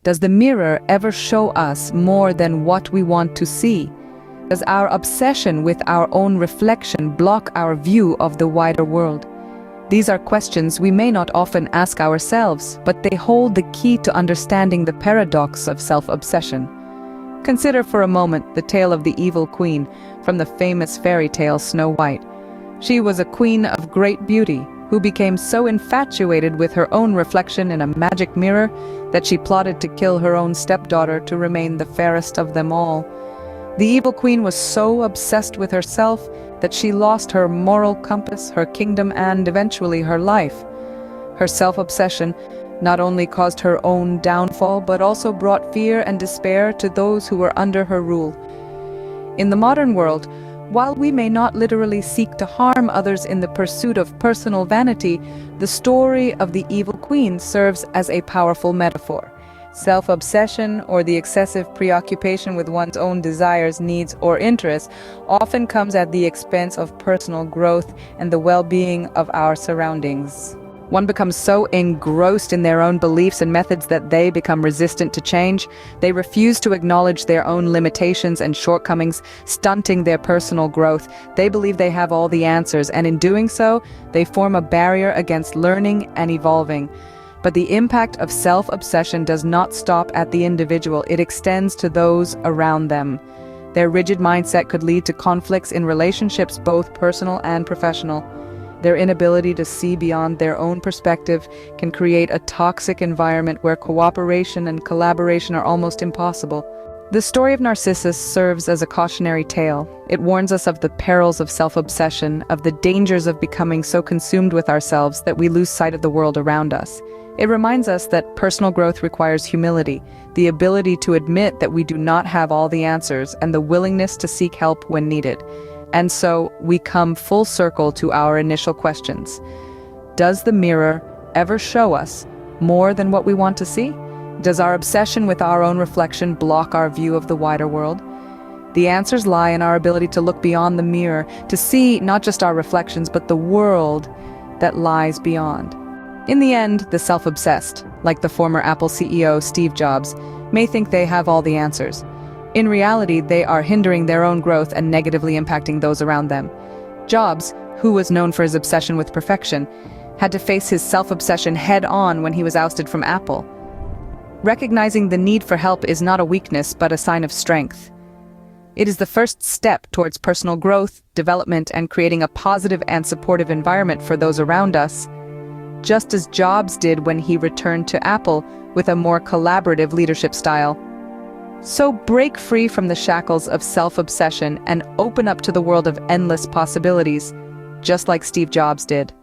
Does the mirror ever show us more than what we want to see? Does our obsession with our own reflection block our view of the wider world? These are questions we may not often ask ourselves, but they hold the key to understanding the paradox of self-obsession. Consider for a moment the tale of the evil queen from the famous fairy tale Snow White. She was a queen of great beauty who became so infatuated with her own reflection in a magic mirror that she plotted to kill her own stepdaughter to remain the fairest of them all. The evil queen was so obsessed with herself that she lost her moral compass, her kingdom, and eventually her life. Her self-obsession not only caused her own downfall, but also brought fear and despair to those who were under her rule. In the modern world, while we may not literally seek to harm others in the pursuit of personal vanity, the story of the evil queen serves as a powerful metaphor. Self-obsession, or the excessive preoccupation with one's own desires, needs, or interests, often comes at the expense of personal growth and the well-being of our surroundings. One becomes so engrossed in their own beliefs and methods that they become resistant to change. They refuse to acknowledge their own limitations and shortcomings, stunting their personal growth. They believe they have all the answers, and in doing so, they form a barrier against learning and evolving. But the impact of self-obsession does not stop at the individual, it extends to those around them. Their rigid mindset could lead to conflicts in relationships, both personal and professional. Their inability to see beyond their own perspective can create a toxic environment where cooperation and collaboration are almost impossible. The story of Narcissus serves as a cautionary tale. It warns us of the perils of self-obsession, of the dangers of becoming so consumed with ourselves that we lose sight of the world around us. It reminds us that personal growth requires humility, the ability to admit that we do not have all the answers, and the willingness to seek help when needed. And so, we come full circle to our initial questions. Does the mirror ever show us more than what we want to see? Does our obsession with our own reflection block our view of the wider world? The answers lie in our ability to look beyond the mirror, to see not just our reflections, but the world that lies beyond. In the end, the self-obsessed, like the former Apple CEO Steve Jobs, may think they have all the answers. In reality, they are hindering their own growth and negatively impacting those around them. Jobs, who was known for his obsession with perfection, had to face his self-obsession head-on when he was ousted from Apple. Recognizing the need for help is not a weakness, but a sign of strength. It is the first step towards personal growth, development, and creating a positive and supportive environment for those around us, just as Jobs did when he returned to Apple with a more collaborative leadership style. So break free from the shackles of self-obsession and open up to the world of endless possibilities, just like Steve Jobs did.